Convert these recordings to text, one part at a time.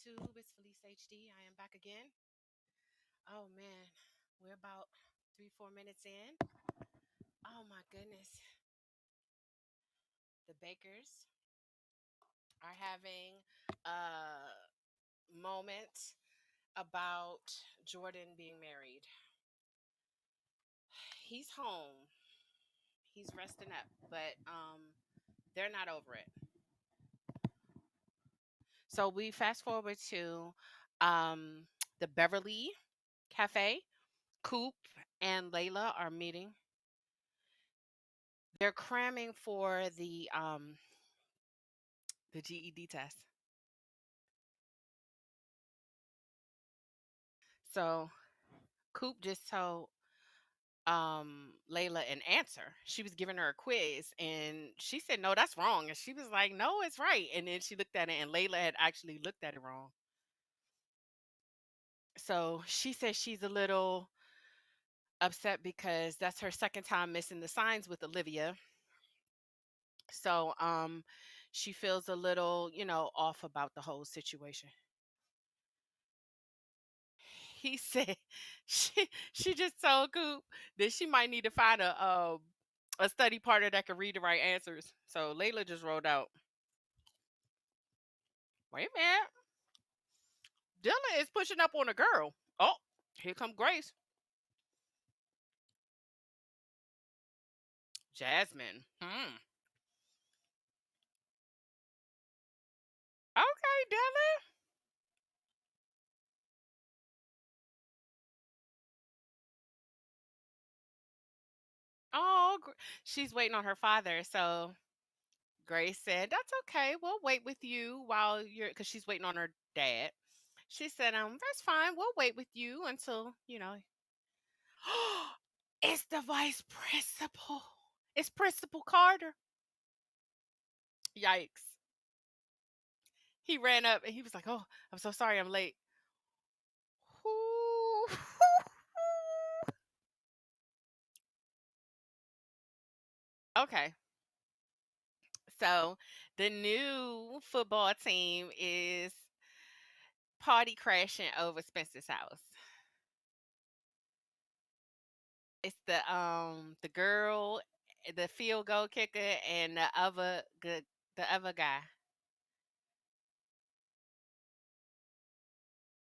YouTube. It's Felice HD. I am back again. Oh man, we're about 3, 4 minutes in. Oh my goodness. The Bakers are having a moment about Jordan being married. He's home. He's resting up, but they're not over it. So we fast forward to um the Beverly Cafe. Coop and Layla are meeting. They're cramming for the GED test. So Coop just told Layla an answer. She was giving her a quiz and she said, "No, that's wrong." And she was like, "No, it's right." And then she looked at it and Layla had actually looked at it wrong. So she says she's a little upset because that's her second time missing the signs with Olivia. So she feels a little, off about the whole situation. He said she just told Coop that she might need to find a study partner that can read the right answers. So Layla just rolled out. Wait a minute, Dylan is pushing up on a girl. Oh, here come Grace. Jasmine. Okay, Dylan. Oh, she's waiting on her father. So Grace said, "That's okay. We'll wait with you while you're," because she's waiting on her dad. She said, "That's fine. We'll wait with you until." It's the vice principal. It's Principal Carter. Yikes. He ran up and he was like, "Oh, I'm so sorry I'm late." Ooh. Okay. So the new football team is party crashing over Spencer's house. It's the girl, the field goal kicker, and the other guy.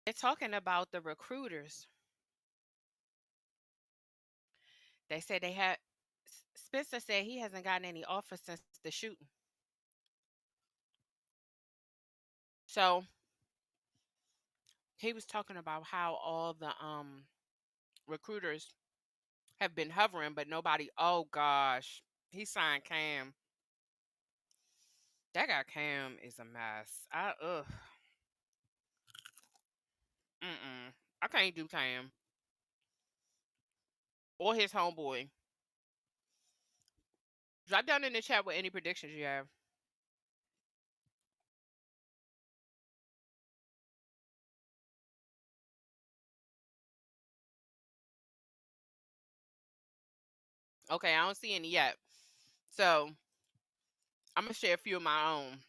They're talking about the recruiters. They said they had Spencer said he hasn't gotten any offers since the shooting. So he was talking about how all the recruiters have been hovering, but nobody. Oh gosh, he signed Cam. That guy Cam is a mess. I can't do Cam or his homeboy. Drop down in the chat with any predictions you have. Okay, I don't see any yet. So I'm gonna share a few of my own.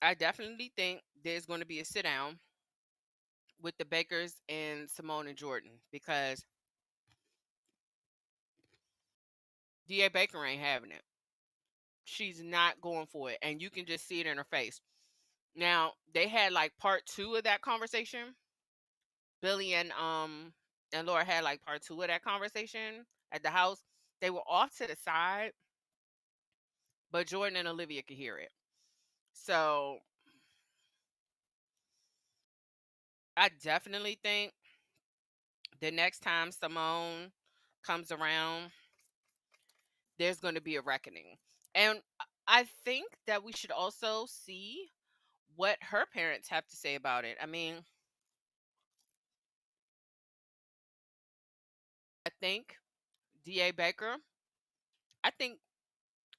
I definitely think there's going to be a sit down with the Bakers and Simone and Jordan because DA Baker ain't having it. She's not going for it, and you can just see it in her face. Now they had like part two of that conversation. Billy and Laura had like part two of that conversation at the house. They were off to the side, but Jordan and Olivia could hear it. So I definitely think the next time Simone comes around, there's going to be a reckoning. And I think that we should also see what her parents have to say about it. I mean, I think DA Baker, I think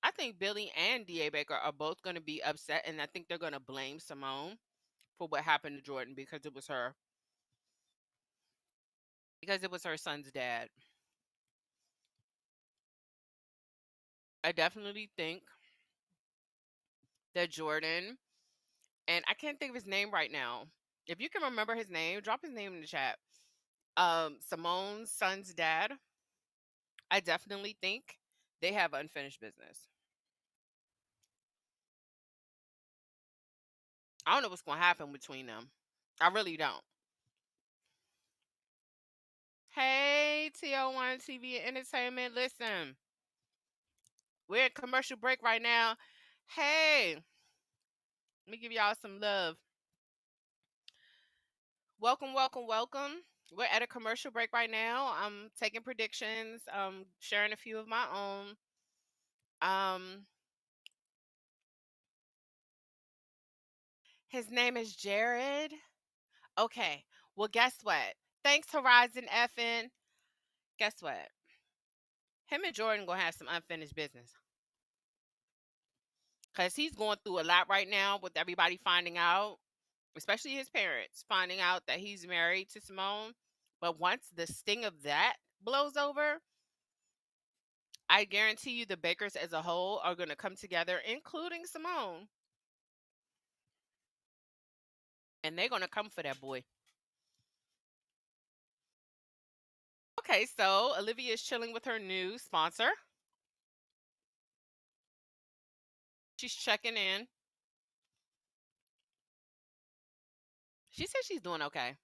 I think Billy and DA Baker are both going to be upset and I think they're going to blame Simone for what happened to Jordan because it was her son's dad. I definitely think that Jordan and I can't think of his name right now. If you can remember his name, drop his name in the chat. Simone's son's dad. I definitely think they have unfinished business. I don't know what's going to happen between them. I really don't. Hey, TO1 TV Entertainment. Listen, we're at commercial break right now. Hey, let me give y'all some love. Welcome, welcome, welcome. We're at a commercial break right now. I'm taking predictions, sharing a few of my own. His name is Jared. Okay. Well, guess what? Thanks, Horizon Effin. Guess what? Him and Jordan gonna have some unfinished business. Cause he's going through a lot right now with everybody finding out, especially his parents, finding out that he's married to Simone. But once the sting of that blows over, I guarantee you the Bakers as a whole are gonna come together, including Simone, and they're gonna come for that boy. Okay, so Olivia is chilling with her new sponsor. She's checking in. She said she's doing okay.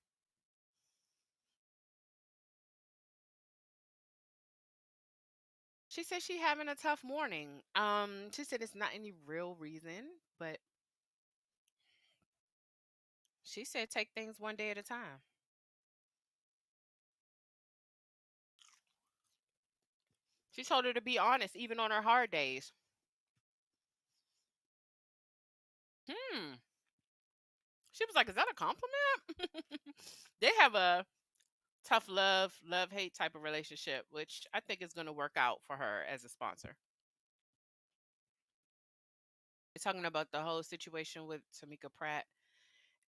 She said she having a tough morning. She said it's not any real reason, but she said take things one day at a time. She told her to be honest, even on her hard days. Hmm. She was like, "Is that a compliment?" They have a tough love hate type of relationship, which I think is going to work out for her as a sponsor. They're talking about the whole situation with Tamika Pratt,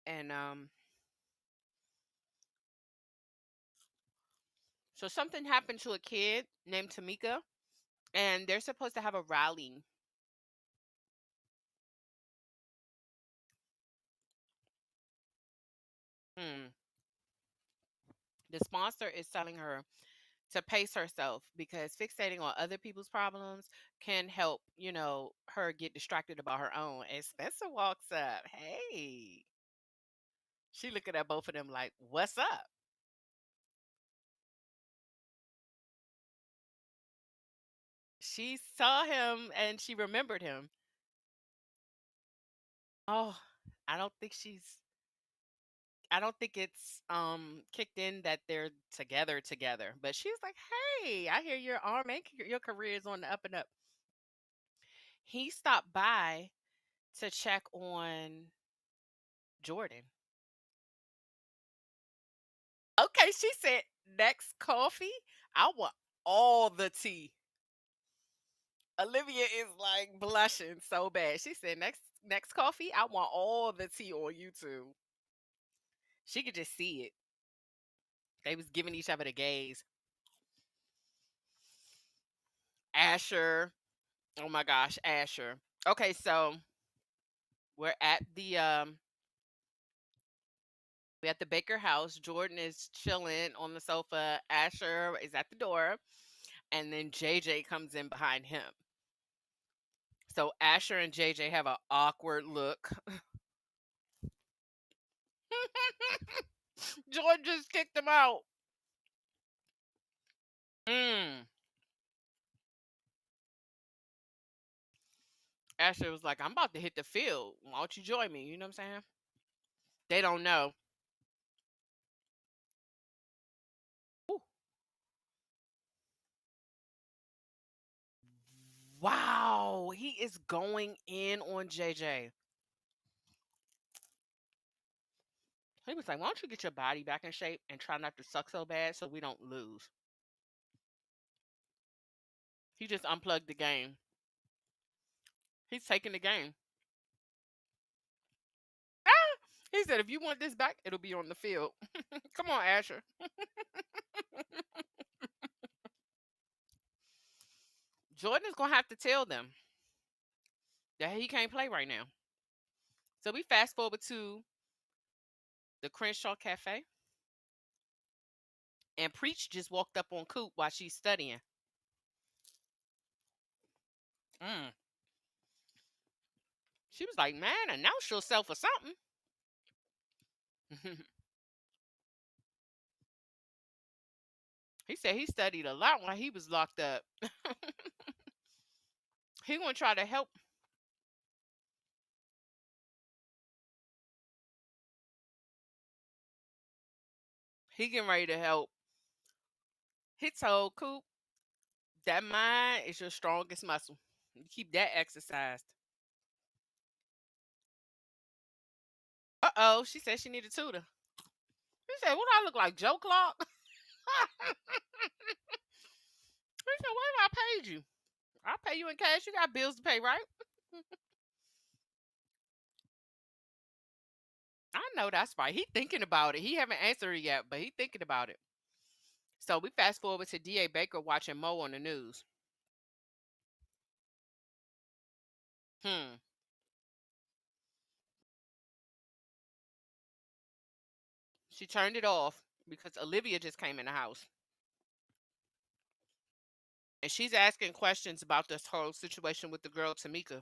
and so something happened to a kid named Tamika, and they're supposed to have a rally. Hmm. The sponsor is telling her to pace herself because fixating on other people's problems can help, her get distracted about her own. And Spencer walks up. Hey. She looking at both of them like, "What's up?" She saw him and she remembered him. Oh, I don't think she's I don't think it's kicked in that they're together. But she was like, "Hey, I hear your arm and your career is on the up and up." He stopped by to check on Jordan. Okay, she said, "Next coffee, I want all the tea." Olivia is like blushing so bad. She said, "Next coffee, I want all the tea on YouTube." She could just see it. They was giving each other the gaze. Asher. Oh my gosh, Asher. Okay, so we're at the Baker house. Jordan is chilling on the sofa. Asher is at the door, and then JJ comes in behind him. So Asher and JJ have an awkward look. Jordan just kicked him out. Mm. Asher was like, "I'm about to hit the field. Why don't you join me?" You know what I'm saying? They don't know. Whew. Wow, he is going in on JJ. He was like, "Why don't you get your body back in shape and try not to suck so bad so we don't lose?" He just unplugged the game. He's taking the game. Ah! He said, "If you want this back, it'll be on the field." Come on, Asher. Jordan is gonna have to tell them that he can't play right now. So we fast forward to the Crenshaw Cafe, and Preach just walked up on Coop while she's studying. Mm. She was like, "Man, announce yourself or something." He said he studied a lot while he was locked up. He gonna try to help. He getting ready to help. He told Coop that mind is your strongest muscle. You keep that exercised. Uh-oh, she said she needed a tutor. He said, "What do I look like, Joe Clark?" He said, "What if I paid you? I'll pay you in cash. You got bills to pay, right?" I know that's right. He thinking about it. He haven't answered it yet, but he thinking about it. So we fast forward to D.A. Baker watching Mo on the news. Hmm. She turned it off because Olivia just came in the house. And she's asking questions about this whole situation with the girl Tamika.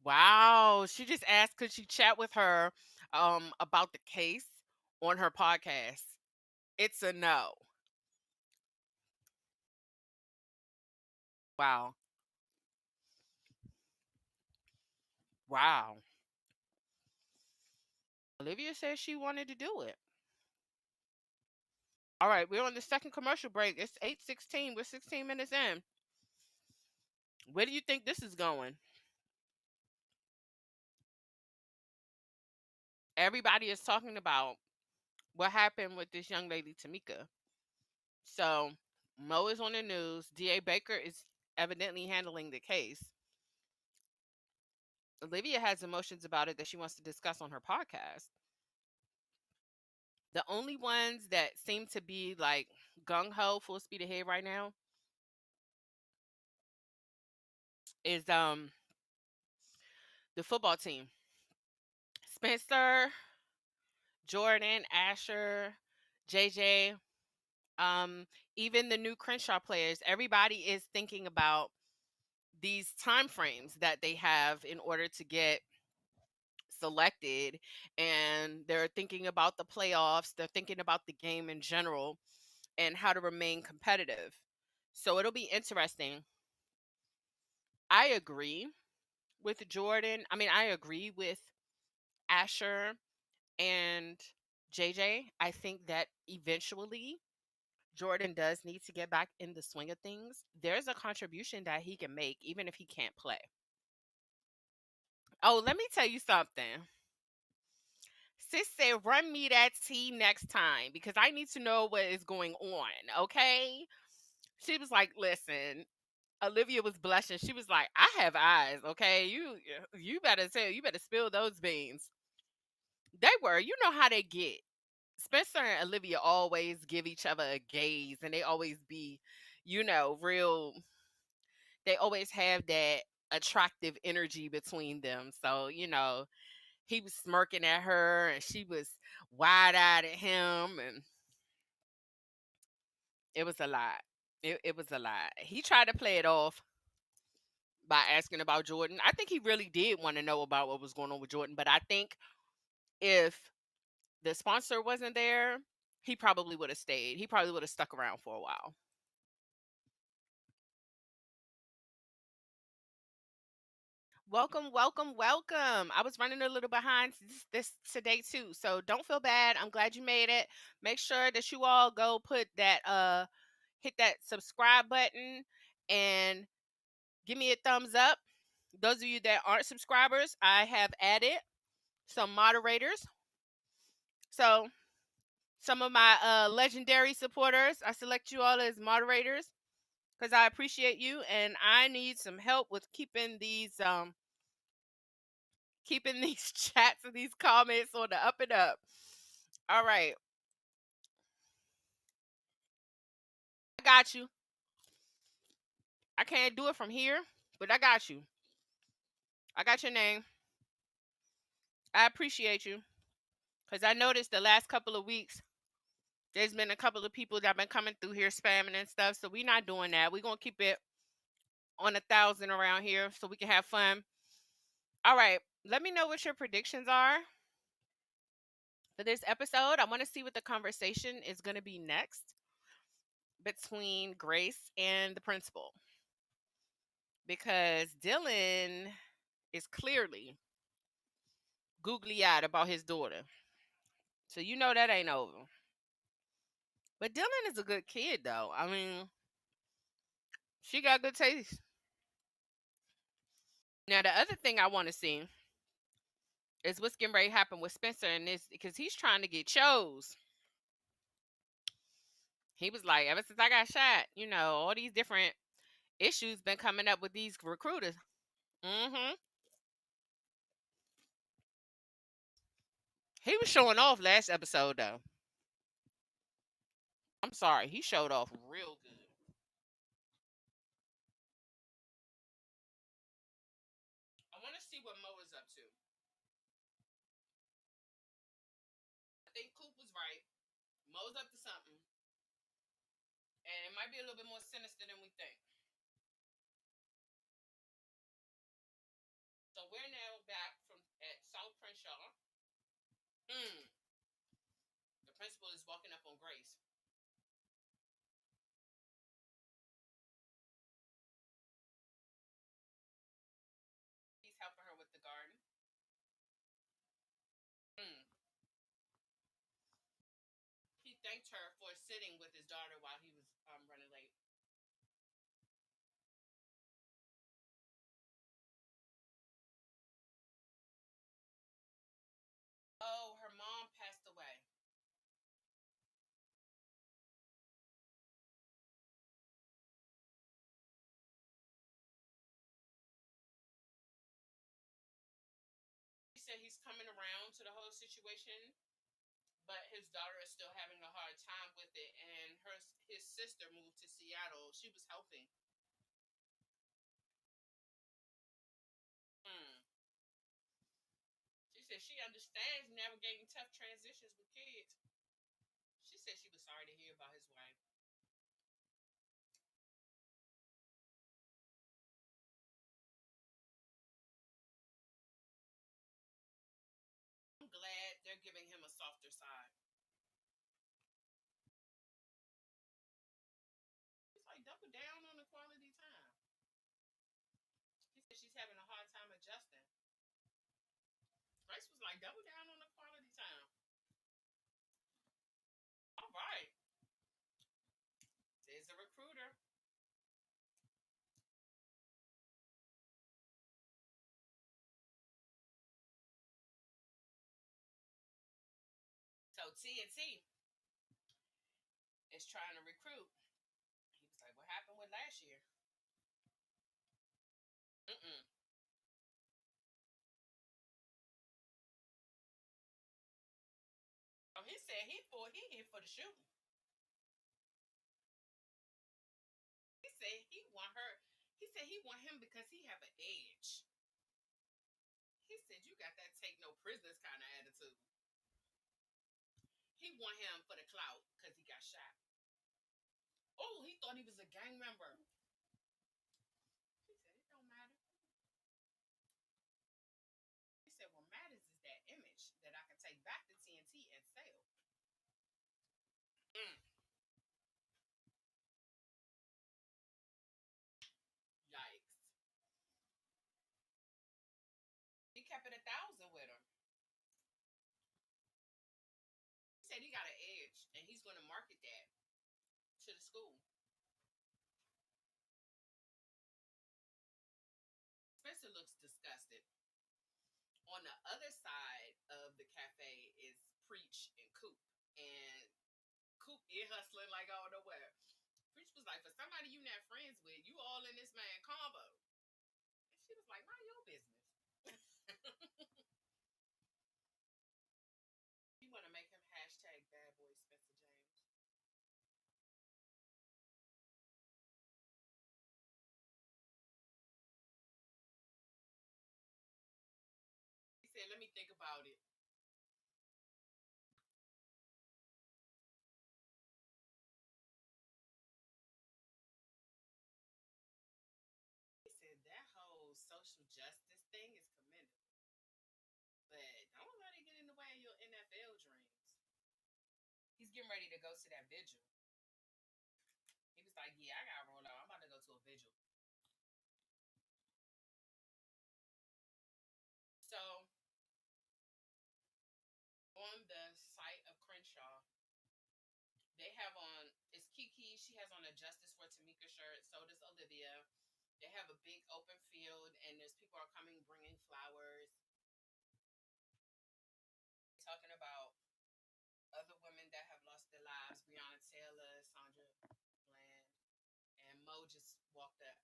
Wow. She just asked could she chat with her about the case on her podcast. It's a no. Wow. Wow. Olivia said she wanted to do it. All right, we're on the second commercial break. It's 8:16. We're 16 minutes in. Where do you think this is going? Everybody is talking about what happened with this young lady Tamika. So Mo is on the news. DA Baker is evidently handling the case. Olivia has emotions about it that she wants to discuss on her podcast. The only ones that seem to be like gung ho, full speed ahead right now is the football team. Spencer, Jordan, Asher, JJ, um, even the new Crenshaw players. Everybody is thinking about these time frames that they have in order to get selected, and they're thinking about the playoffs, they're thinking about the game in general and how to remain competitive. So it'll be interesting. I agree with Jordan. I mean, I agree with Asher and JJ. I think that eventually Jordan does need to get back in the swing of things. There's a contribution that he can make even if he can't play. Oh, let me tell you something. Sis said, "Run me that tea next time because I need to know what is going on." Okay. She was like, "Listen." Olivia was blushing. She was like, "I have eyes. Okay, you better tell. You better spill those beans." They were. You know how they get. Spencer and Olivia always give each other a gaze, and they always be, real. They always have that attractive energy between them. So he was smirking at her and she was wide eyed at him, and it was a lot. It was a lot. He tried to play it off by asking about Jordan. I think he really did want to know about what was going on with Jordan, but I think if the sponsor wasn't there, he probably would have stayed. He probably would have stuck around for a while. Welcome, welcome, welcome. I was running a little behind this today too, so don't feel bad. I'm glad you made it. Make sure that you all go put that hit that subscribe button and give me a thumbs up. Those of you that aren't subscribers, I have added some moderators. So some of my legendary supporters, I select you all as moderators because I appreciate you and I need some help with keeping these chats and these comments on the up and up. All right. I got you. I can't do it from here, but I got you. I got your name. I appreciate you because I noticed the last couple of weeks there's been a couple of people that have been coming through here spamming and stuff. So we're not doing that. We're gonna keep it on 1,000 around here so we can have fun. All right. Let me know what your predictions are for this episode. I want to see what the conversation is going to be next between Grace and the principal. Because Dylan is clearly googly eyed about his daughter. So you know that ain't over. But Dylan is a good kid though. I mean, she got good taste. Now the other thing I want to see is what's getting ready to happen with Spencer and this because he's trying to get chose. He was like, ever since I got shot, all these different issues been coming up with these recruiters. Hmm. He was showing off last episode though. I'm sorry, he showed off real good. I want to see what Mo is up to. I think Coop was right. Mo's up to something, and it might be a little bit more sinister than we think. So we're now back from at South Crenshaw. Mm. The principal is walking up on Grace. He's helping her with the garden. Mm. He thanked her for sitting with his daughter while he was running late. Oh, her mom passed away. He said he's coming around to the whole situation, but his daughter is still having a hard time with it. And his sister moved to Seattle. She was helping. Mm. She said she understands navigating tough transitions with kids. She said she was sorry to hear about his wife. I'm glad they're giving him a softer side. He's like, double down on the quality time. He said she's having a hard time adjusting. Grace was like, double down on the quality time. All right. There's a recruiter. So TNT is trying to recruit. He was like, what happened with last year? Mm-mm. Oh, he said he here for the shooting. He said he want her. He said he want him because he have an edge. He said you got that take no prisoners kind of attitude. He want him for the clout because he got shot. Oh, he thought he was a gang member. He said it don't matter. He said what matters is that image that I can take back to TNT and sell. Mm, yikes. He kept it 1,000 with her. He said he got an edge and he's going to market that to the school. Spencer looks disgusted. On the other side of the cafe is Preach and Coop. And Coop ear hustling like out of nowhere. Preach was like, for somebody you not friends with, you all in this man combo. And she was like, mind your business. You want to make him hashtag bad boy Spencer James. said, let me think about it. He said that whole social justice thing is commendable, but don't let it get in the way of your NFL dreams. He's getting ready to go to that vigil. He was like, yeah, I gotta roll out. I'm about to go to a vigil. So on the site of Crenshaw, they have on, it's Kiki. She has on a Justice for Tamika shirt. So does Olivia. They have a big open field, and there's people are coming bringing flowers, talking about other women that have lost their lives: Breonna Taylor, Sandra Bland, and Mo just walked up.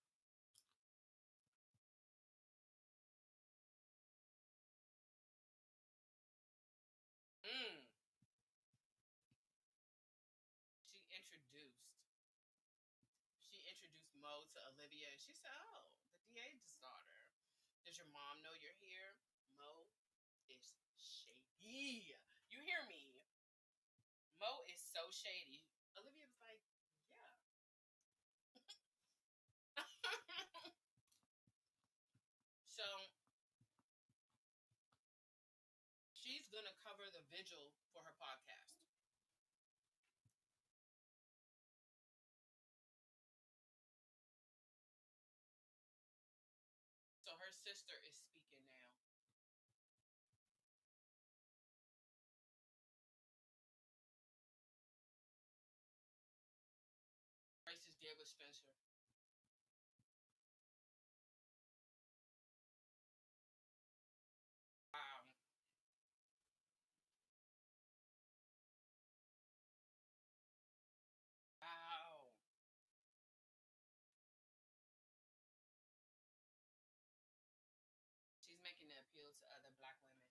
Mm. She introduced Mo to Olivia, and she said, "Oh, the DA's daughter. Does your mom know you're here?" Mo is shady. You hear me? Mo is so shady. Olivia was like, "Yeah." So she's gonna cover the vigil for her podcast. So her sister is speaking now. Grace is dead with Spencer. Wow. Wow. She's making the appeal to other black women.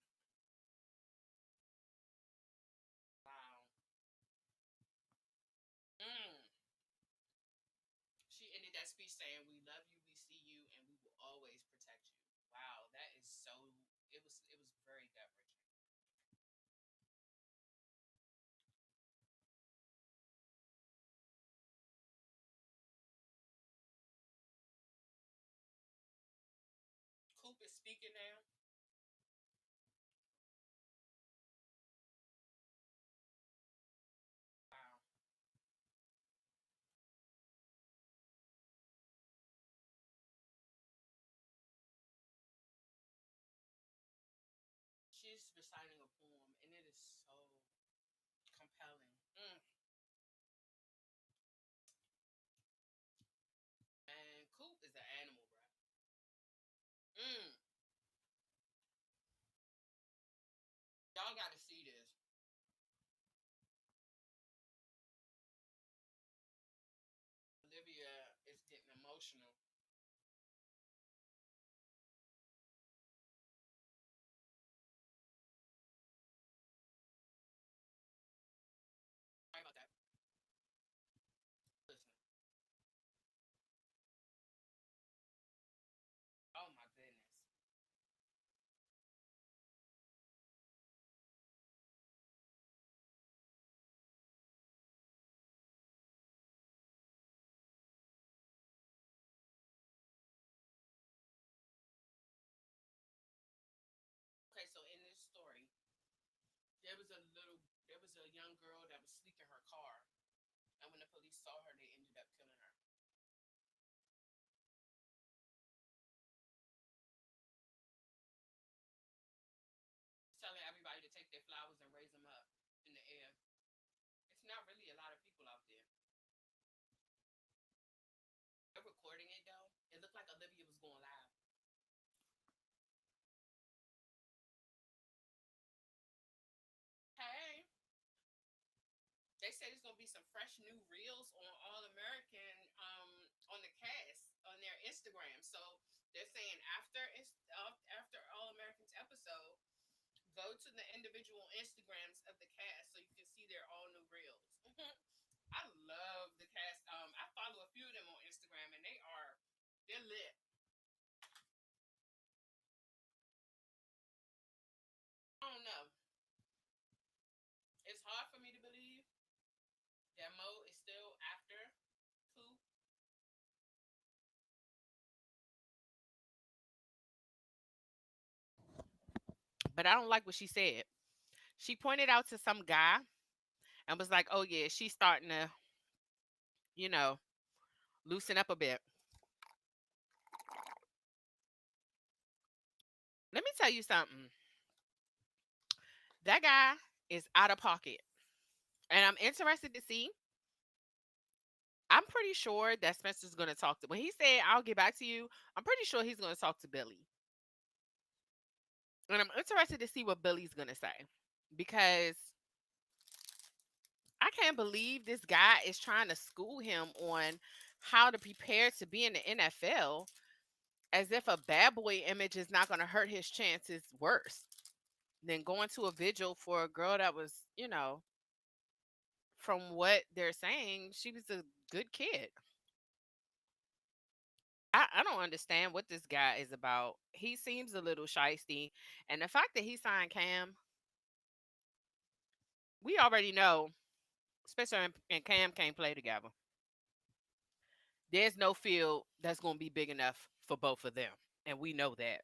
Wow. Mm. She ended that speech saying, "We love you, we see you, and we will always protect you." Wow, that is so. It was very gut wrenching. Coop is speaking now. Wow. She's reciting a poem, and it is so compelling. Mm. And Coop is an animal, bro. Mm. Y'all got to see this. Olivia is getting emotional. Sorry about that. Listen. Oh my goodness. Okay, so in this story, there was a young girl that was asleep in her car, and when the police saw her, they ended up killing her. Telling everybody to take their flowers and raise them up in the air. It's not really a lot of people out there. They're recording it though. It looked like Olivia was going live. Hey, they said there's gonna be some fresh new reels on All American on the cast on their Instagram. So they're saying after All American's episode, go to the individual Instagrams of the cast so you can see their all new reels. I love the cast. I follow a few of them on Instagram, and they're lit. Demo is still after Coop. But I don't like what she said. She pointed out to some guy and was like, "Oh yeah, she's starting to, you know, loosen up a bit." Let me tell you something. That guy is out of pocket, and I'm interested to see. I'm pretty sure that Spencer's going to talk to. When he said, "I'll get back to you," I'm pretty sure he's going to talk to Billy, and I'm interested to see what Billy's going to say because I can't believe this guy is trying to school him on how to prepare to be in the NFL as if a bad boy image is not going to hurt his chances worse than going to a vigil for a girl that was, from what they're saying, she was a good kid. I don't understand what this guy is about. He seems a little shisty. And the fact that he signed Cam, we already know Spencer and Cam can't play together. There's no field that's going to be big enough for both of them. And we know that.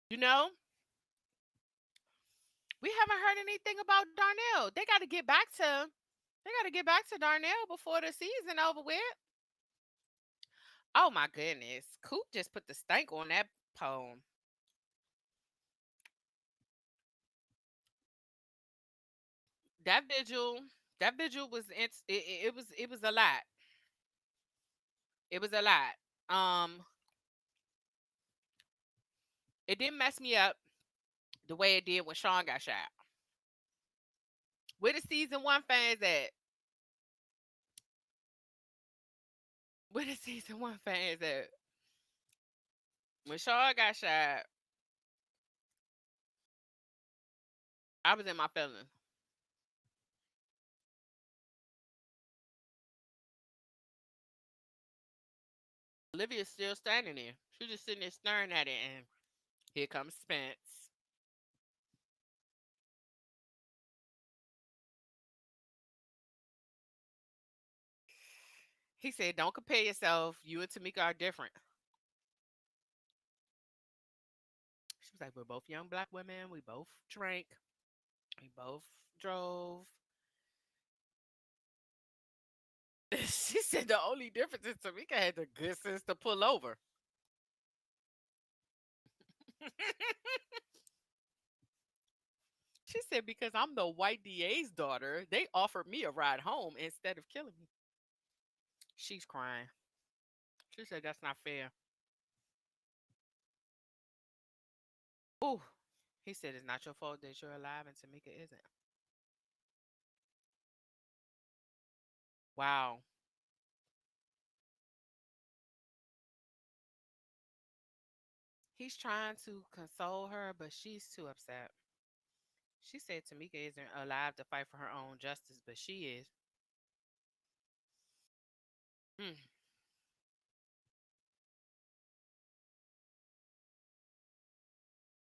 You know, we haven't heard anything about Darnell. They got to get back to Darnell before the season over with. Oh my goodness. Coop just put the stank on that poem. That vigil, that vigil was it was a lot. It was a lot. It didn't mess me up the way it did when Sean got shot. Where the season one fans at? Where the season one fans at? When Sean got shot, I was in my feelings. Olivia's still standing there. She's just sitting there staring at it, and here comes Spence. He said, "Don't compare yourself. You and Tamika are different." She was like, "We're both young black women. We both drank. We both drove." She said the only difference is Tamika had the good sense to pull over. She said, "Because I'm the white DA's daughter, they offered me a ride home instead of killing me." She's crying. She said, "That's not fair." Ooh. He said, "It's not your fault that you're alive and Tamika isn't." Wow. He's trying to console her, but she's too upset. She said Tamika isn't alive to fight for her own justice, but she is. Mm.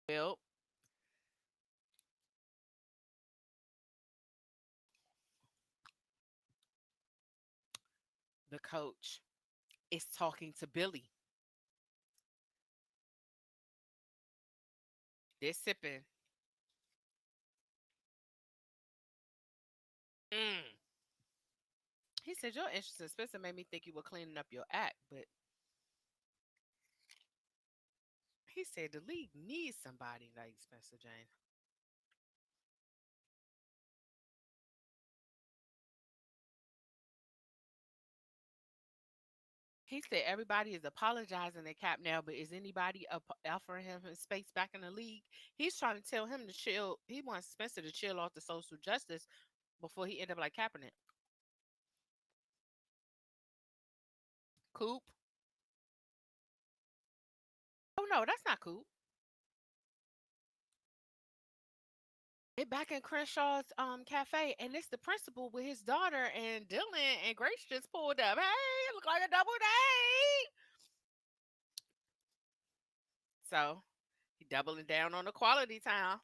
Well, the coach is talking to Billy. They're sipping. Mm. He said, "Your interest in Spencer made me think you were cleaning up your act," but he said the league needs somebody like Spencer Jane. He said everybody is apologizing to Cap now, but is anybody offering him his space back in the league? He's trying to tell him to chill. He wants Spencer to chill off the social justice before he end up like Kaepernick. Coop? Oh no, that's not Coop. They back in Crenshaw's cafe, and it's the principal with his daughter and Dylan and Grace just pulled up. Hey, it look like a double date. So doubling down on the quality time.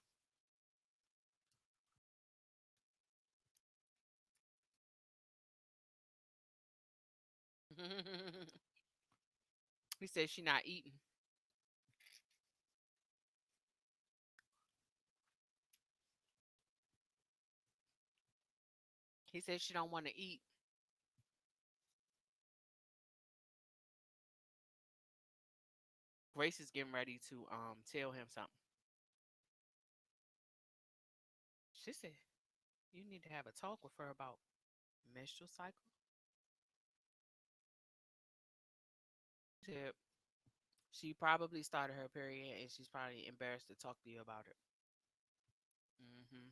He said she not eating. He said she don't want to eat. Grace is getting ready to tell him something. She said you need to have a talk with her about menstrual cycle. She said she probably started her period and she's probably embarrassed to talk to you about it. Hmm.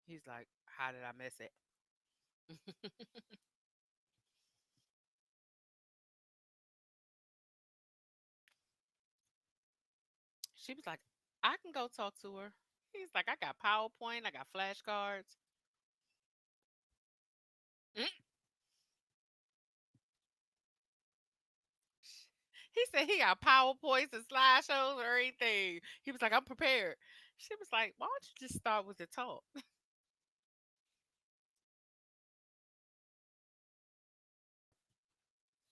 He's like, how did I miss it? She was like, I can go talk to her. He's like, I got PowerPoint, I got flashcards. Mm. He said he got PowerPoints and slideshows or anything. He was like, I'm prepared. She was like, why don't you just start with the talk?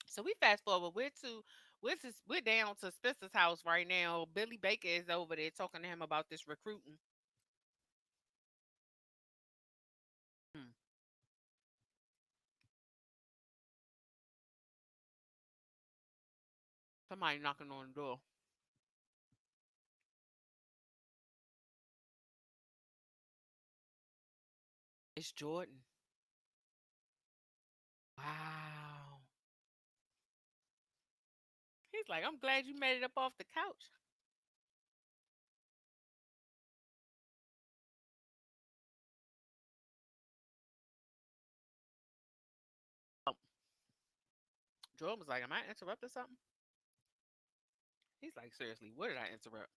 So we fast forward. We're down to Spencer's house right now. Billy Baker is over there talking to him about this recruiting. Hmm. Somebody knocking on the door. It's Jordan. Wow. He's like, I'm glad you made it up off the couch. Oh, Jordan was like, am I interrupting something? He's like, seriously, what did I interrupt?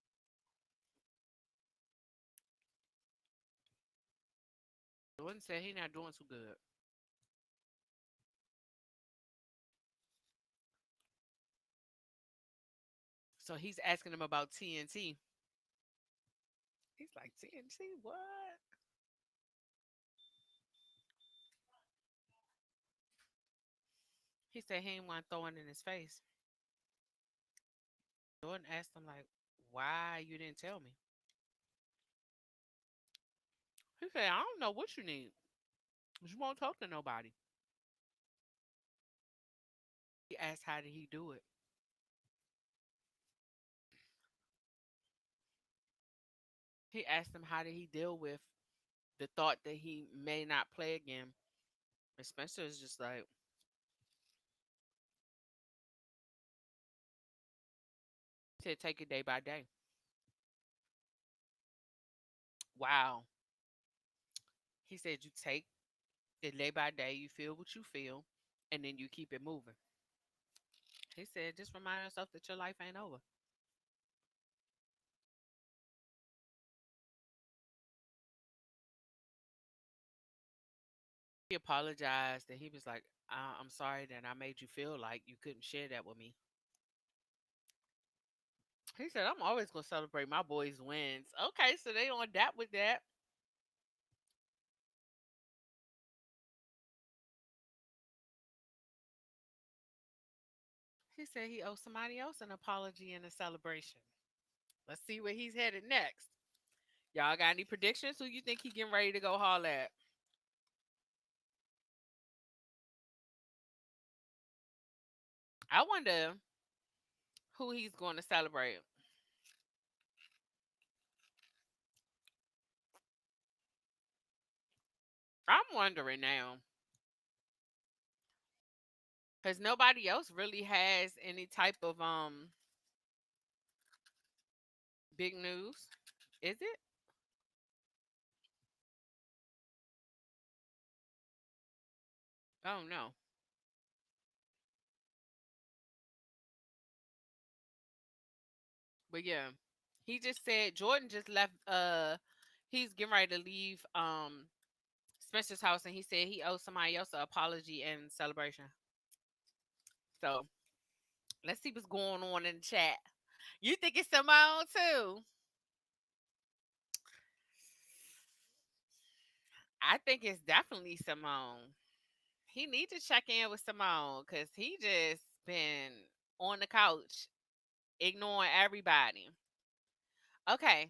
Jordan said he not doing too good. So he's asking him about TNT. He's like, TNT, what? He said he ain't want to throw it in his face. Jordan asked him like, why you didn't tell me? He said, I don't know what you need. You won't talk to nobody. He asked how did he do it. He asked him how did he deal with the thought that he may not play again. And Spencer is just like, he said, take it day by day. Wow. He said, you take it day by day, you feel what you feel, and then you keep it moving. He said, just remind yourself that your life ain't over. He apologized and he was like, I'm sorry that I made you feel like you couldn't share that with me. He said, I'm always going to celebrate my boys' wins. Okay, so they don't adapt with that. He said he owes somebody else an apology and a celebration. Let's see where he's headed next. Y'all got any predictions? Who you think he getting ready to go haul at? I wonder who he's going to celebrate. I'm wondering now because nobody else really has any type of big news. Is it? Oh no. But yeah, he just said Jordan just left. He's getting ready to leave Spencer's house, and he said he owes somebody else an apology and celebration. So let's see what's going on in the chat. You think it's Simone too? I think it's definitely Simone. He needs to check in with Simone because he just been on the couch ignoring everybody. Okay,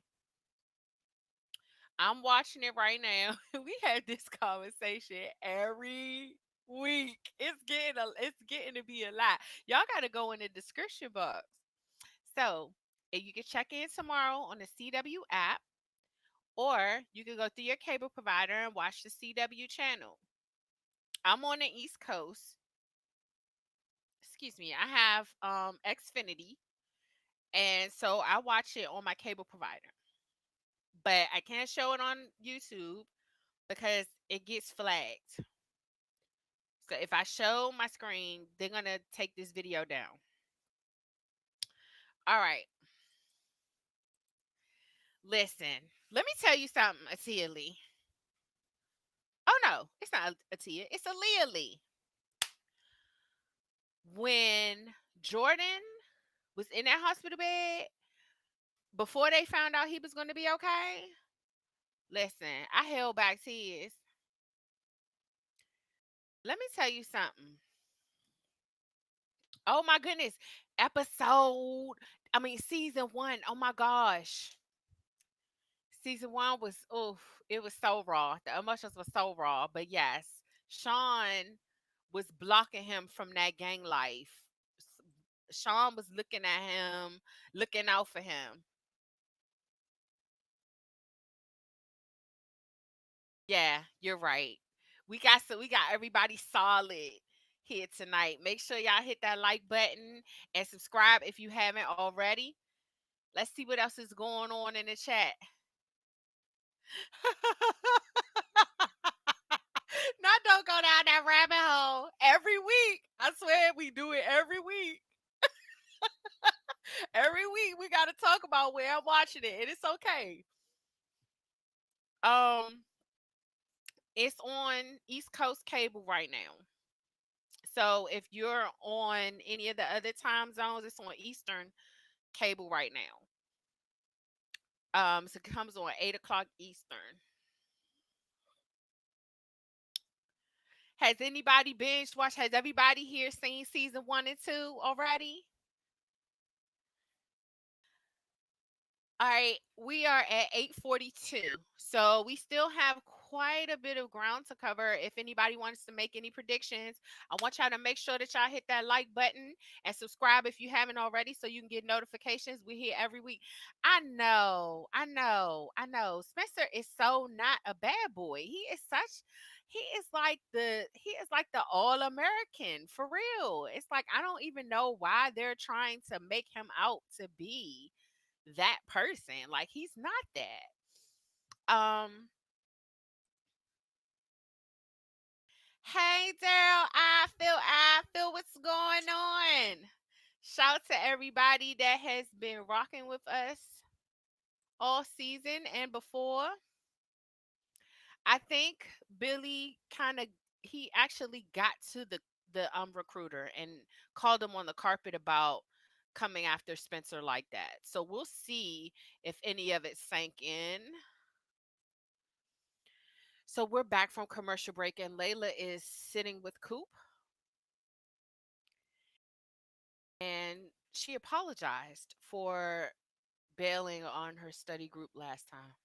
I'm watching it right now. We had this conversation every week. It's getting to be a lot. Y'all got to go in the description box. So, you can check in tomorrow on the CW app, or you can go through your cable provider and watch the CW channel. I'm on the East Coast. Excuse me. I have Xfinity, and so I watch it on my cable provider. But I can't show it on YouTube because it gets flagged. So if I show my screen, they're gonna take this video down. All right. Listen. Let me tell you something, Atia Lee. Oh no, it's not Atia. It's Aaliyah Lee. When Jordan was in that hospital bed before they found out he was going to be okay, listen, I held back tears. Let me tell you something. Oh my goodness. Episode, season one. Oh my gosh. Season one was, oof, it was so raw. The emotions were so raw. But yes, Sean was blocking him from that gang life. Sean was looking at him, looking out for him. Yeah, you're right. We got everybody solid here tonight. Make sure y'all hit that like button and subscribe if you haven't already. Let's see what else is going on in the chat. Not don't go down that rabbit hole every week. I swear we do it every week. Every week we got to talk about where I'm watching it, and it's okay. Um, it's on East Coast cable right now. So if you're on any of the other time zones, it's on Eastern cable right now. So it comes on 8 o'clock Eastern. Has anybody binge watched? Has everybody here seen season one and two already? All right, we are at 8:42. So we still have quite a bit of ground to cover. If anybody wants to make any predictions, I want y'all to make sure that y'all hit that like button and subscribe if you haven't already so you can get notifications. We're here every week. I know. Spencer is so not a bad boy. He is like the all-American for real. It's like I don't even know why they're trying to make him out to be that person. Like he's not that. Hey Daryl, I feel what's going on. Shout to everybody that has been rocking with us all season and before. I think Billy kind of he actually got to the recruiter and called him on the carpet about coming after Spencer like that. So we'll see if any of it sank in. So we're back from commercial break, and Layla is sitting with Coop, and she apologized for bailing on her study group last time.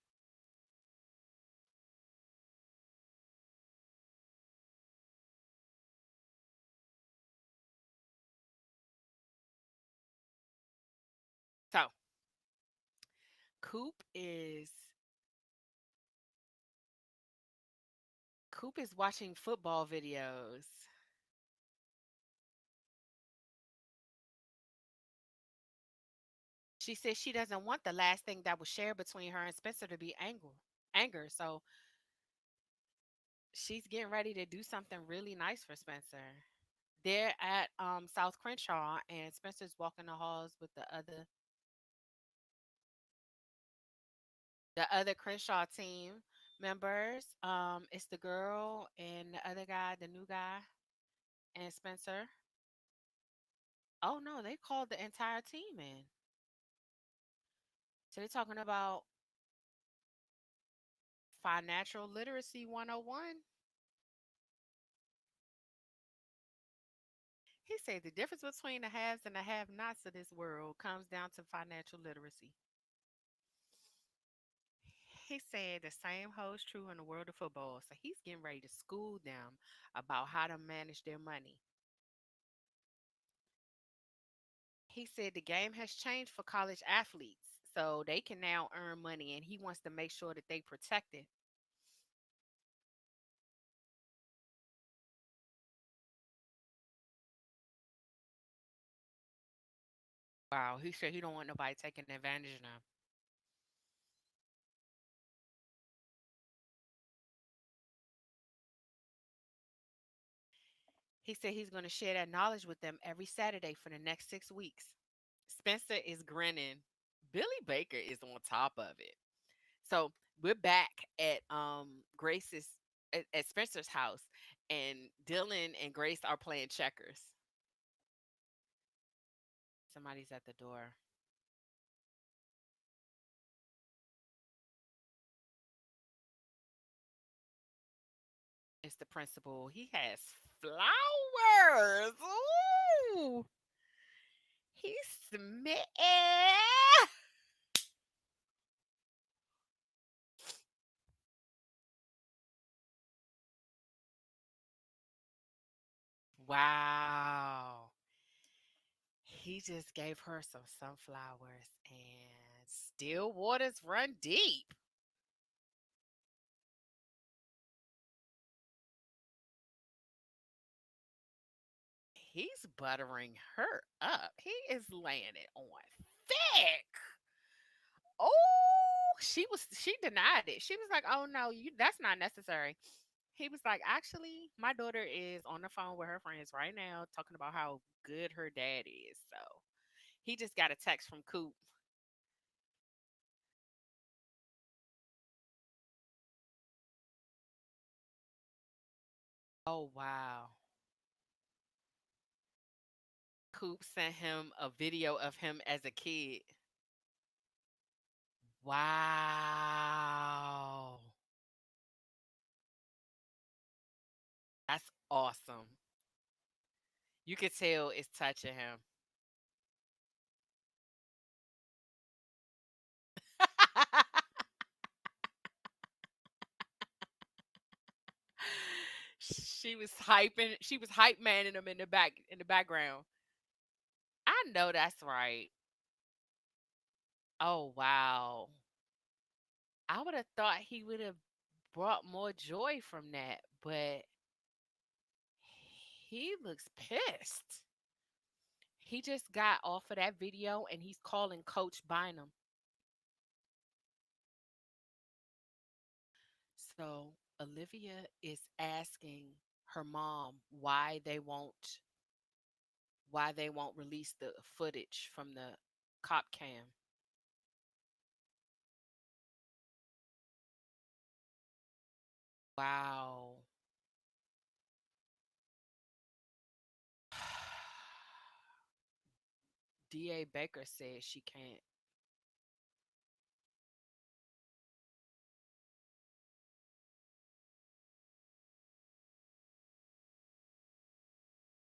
So Coop is Coop is watching football videos. She says she doesn't want the last thing that was shared between her and Spencer to be anger. So she's getting ready to do something really nice for Spencer. They're at South Crenshaw, and Spencer's walking the halls with the other Crenshaw team members. It's the girl and the other guy, the new guy, and Spencer. Oh no, they called the entire team in. So they're talking about financial literacy 101. He said the difference between the haves and the have-nots of this world comes down to financial literacy. He said the same holds true in the world of football. So he's getting ready to school them about how to manage their money. He said the game has changed for college athletes. So they can now earn money and he wants to make sure that they protect it. Wow, he said he don't want nobody taking advantage of them. He said he's going to share that knowledge with them every Saturday for the next 6 weeks. Spencer is grinning. Billy Baker is on top of it. So we're back at Grace's at Spencer's house, and Dylan and Grace are playing checkers. Somebody's at the door. It's the principal. He has flowers. Ooh, he's smitten. Wow. He just gave her some sunflowers and still waters run deep. He's buttering her up. He is laying it on thick. Oh, she denied it. She was like, "Oh no, you that's not necessary." He was like, "Actually, my daughter is on the phone with her friends right now talking about how good her dad is." So, he just got a text from Coop. Oh wow. Coop sent him a video of him as a kid. Wow. That's awesome. You could tell it's touching him. She was hype manning him in the background. I know that's right. Oh wow. I would have thought he would have brought more joy from that, but he looks pissed. He just got off of that video and he's calling Coach Bynum. So Olivia is asking her mom why they won't release the footage from the cop cam. Wow. DA Baker says she can't.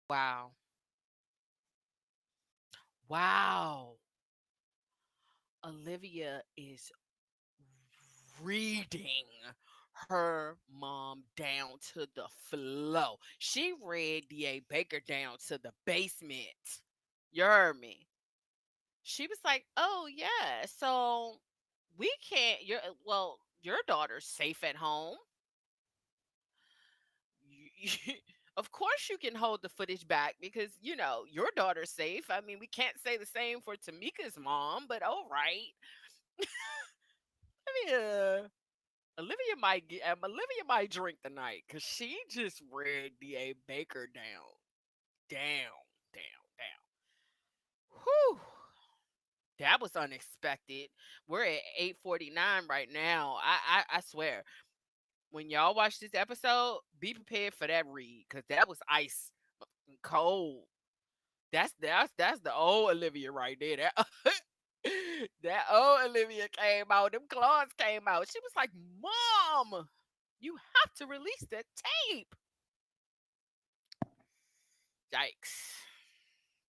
Wow. Wow. Olivia is reading her mom down to the flow. She read DA Baker down to the basement. You heard me. She was like, "Oh yeah, so we can't. Your daughter's safe at home. Of course you can hold the footage back because your daughter's safe. I mean, we can't say the same for Tamika's mom, but all right. I mean, Olivia might drink tonight because she just read D.A. Baker down, down. Whew, that was unexpected. We're at 8:49 right now. I swear, when y'all watch this episode, be prepared for that read because that was ice cold. That's the old Olivia right there. That, That old Olivia came out. Them claws came out. She was like, "Mom, you have to release that tape." Yikes.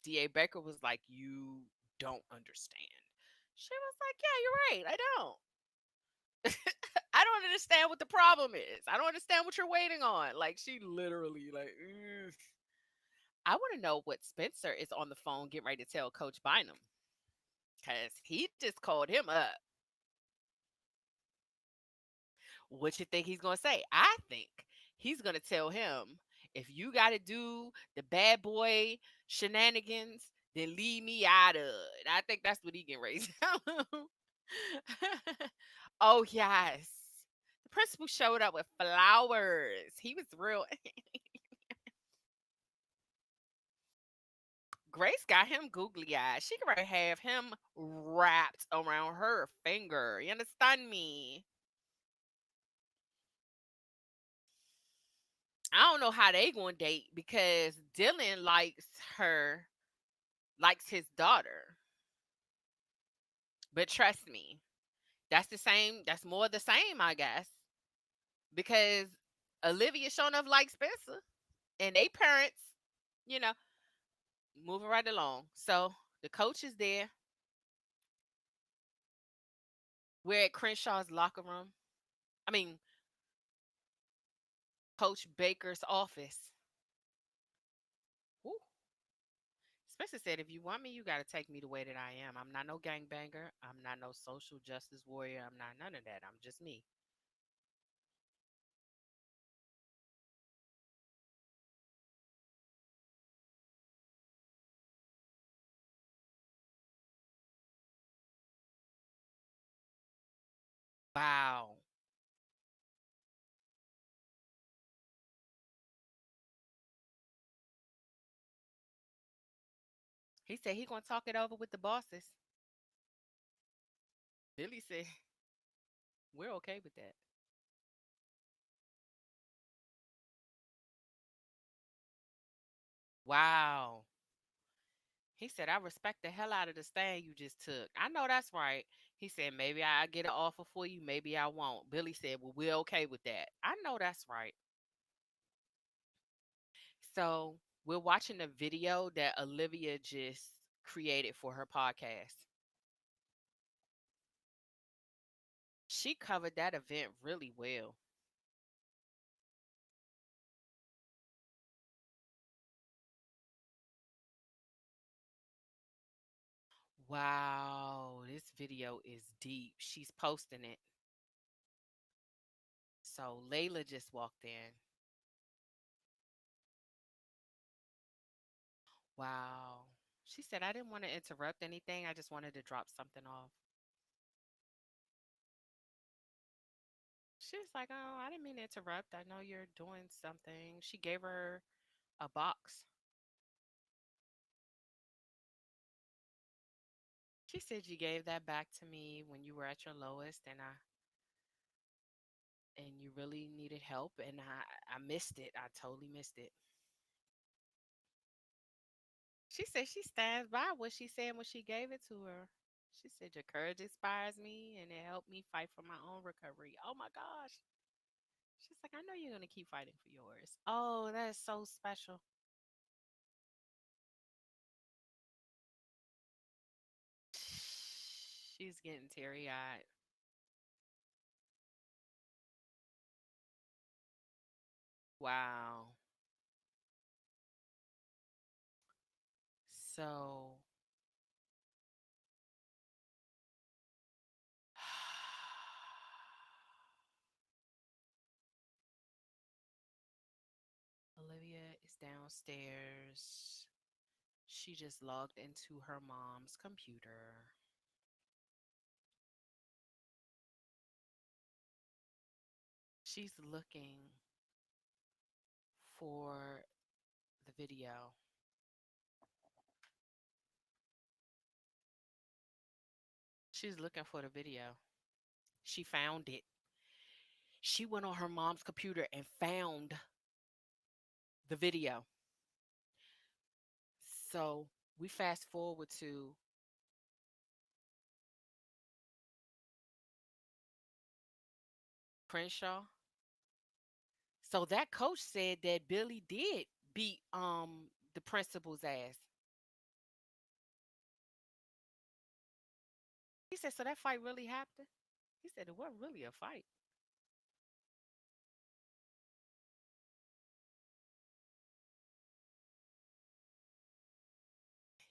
DA Baker was like, "You don't understand." She was like, "Yeah, you're right. I don't. I don't understand what the problem is. I don't understand what you're waiting on." Like, she literally like, "Ugh." I want to know what Spencer is on the phone getting ready to tell Coach Bynum, because he just called him up. What you think he's gonna say? I think he's gonna tell him, if you got to do the bad boy shenanigans, then leave me out of it. I think that's what he getting ready to tell him. Oh yes, the principal showed up with flowers. He was real. Grace got him googly eyes. She could rather have him wrapped around her finger. You understand me? I don't know how they gonna date because Dylan likes his daughter. But trust me, that's the same. That's more the same, I guess, because Olivia showing up like Spencer, and they parents, you know, moving right along. So the coach is there. We're at Crenshaw's locker room. I mean, Coach Baker's office. Woo. Spencer said, "If you want me, you got to take me the way that I am. I'm not no gangbanger. I'm not no social justice warrior. I'm not none of that. I'm just me." Wow. He said he gonna talk it over with the bosses. Billy said we're okay with that. Wow. He said, "I respect the hell out of the stand you just took." I know that's right. He said, "Maybe I get an offer for you, maybe I won't." Billy said, "Well, we're okay with that." I know that's right. So we're watching a video that Olivia just created for her podcast. She covered that event really well. Wow, this video is deep. She's posting it. So Layla just walked in. Wow. She said, "I didn't want to interrupt anything. I just wanted to drop something off." She was like, "Oh, I didn't mean to interrupt. I know you're doing something." She gave her a box. She said, "You gave that back to me when you were at your lowest, and you really needed help, and I missed it. I totally missed it." She said she stands by what she said when she gave it to her. She said, "Your courage inspires me and it helped me fight for my own recovery." Oh my gosh. She's like, "I know you're going to keep fighting for yours." Oh, that is so special. She's getting teary eyed. Wow. So Olivia is downstairs. She just logged into her mom's computer. She's looking for the video. She's looking for the video. She found it. She went on her mom's computer and found the video. So we fast forward to Crenshaw. So that coach said that Billy did beat the principal's ass. He said, so that fight really happened? He said it wasn't really a fight.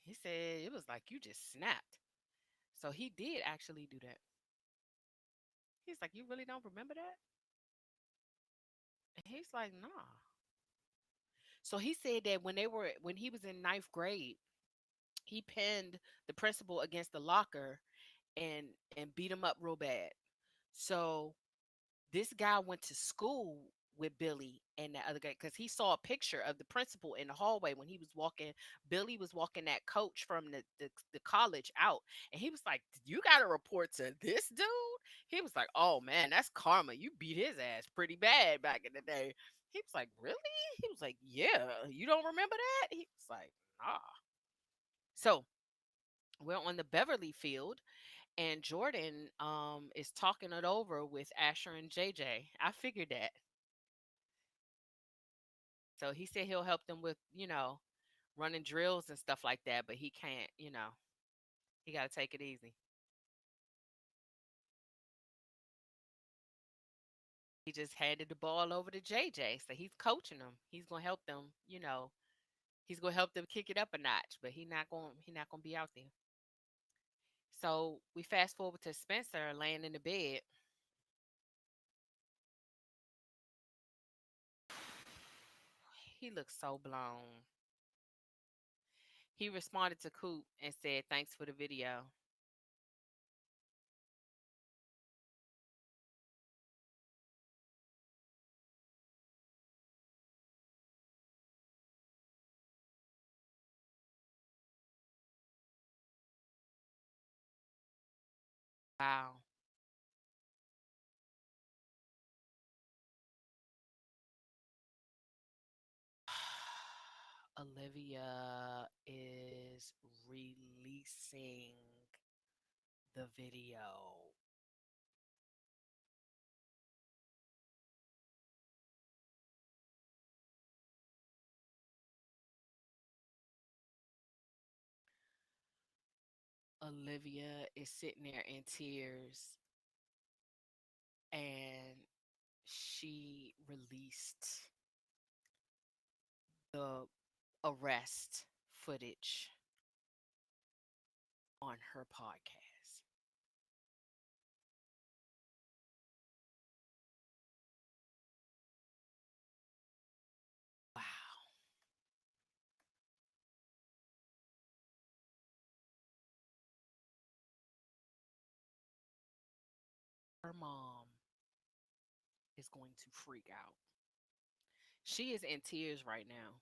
He said it was like you just snapped. So he did actually do that. He's like, you really don't remember that? And he's like, nah. So he said that when he was in ninth grade, he pinned the principal against the locker and beat him up real bad. So this guy went to school with Billy and that other guy because he saw a picture of the principal in the hallway when he was walking. Billy was walking that coach from the college out, and he was like, "You got to report to this dude." He was like, "Oh man, that's karma. You beat his ass pretty bad back in the day." He was like, "Really?" He was like, "Yeah. You don't remember that?" He was like, "Nah." So we're on the Beverly field, and Jordan is talking it over with Asher and JJ. I figured that. So he said he'll help them with, running drills and stuff like that, but he can't, he got to take it easy. He just handed the ball over to JJ. So he's coaching them. He's going to help them, he's going to help them kick it up a notch, but he not going to be out there. So we fast forward to Spencer laying in the bed. He looks so blown. He responded to Coop and said, "Thanks for the video." Wow. Olivia is releasing the video. Olivia is sitting there in tears and she released the arrest footage on her podcast. Wow. Her mom is going to freak out. She is in tears right now.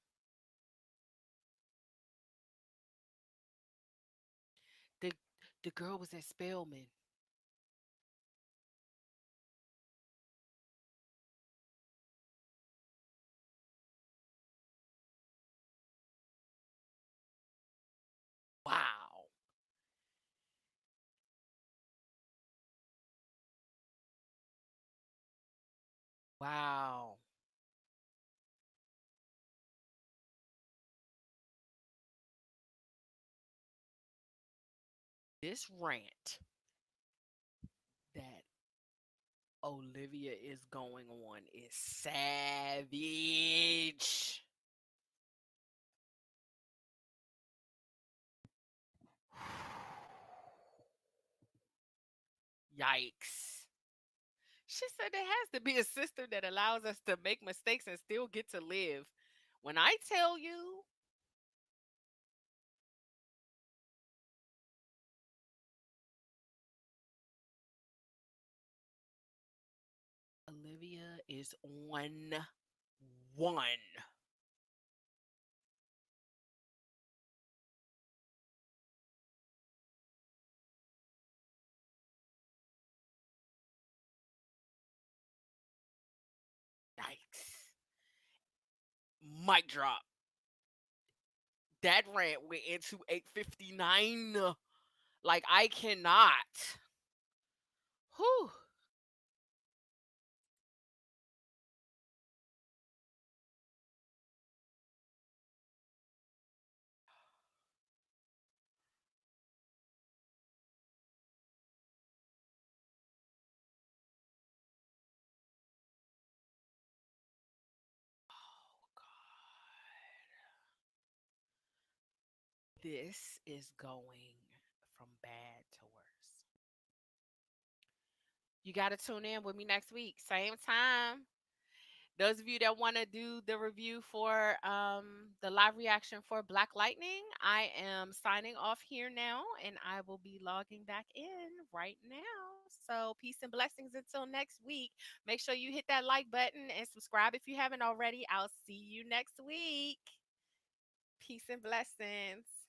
The the girl was at Spelman. Wow. Wow. This rant that Olivia is going on is savage. Yikes. She said there has to be a system that allows us to make mistakes and still get to live. When I tell you, Olivia is on one. Yikes. Mic drop. That rant went into 8:59. Like, I cannot. Whew. This is going from bad to worse. You got to tune in with me next week, same time. Those of you that want to do the review for the live reaction for Black Lightning, I am signing off here now and I will be logging back in right now. So, peace and blessings until next week. Make sure you hit that like button and subscribe if you haven't already. I'll see you next week. Peace and blessings.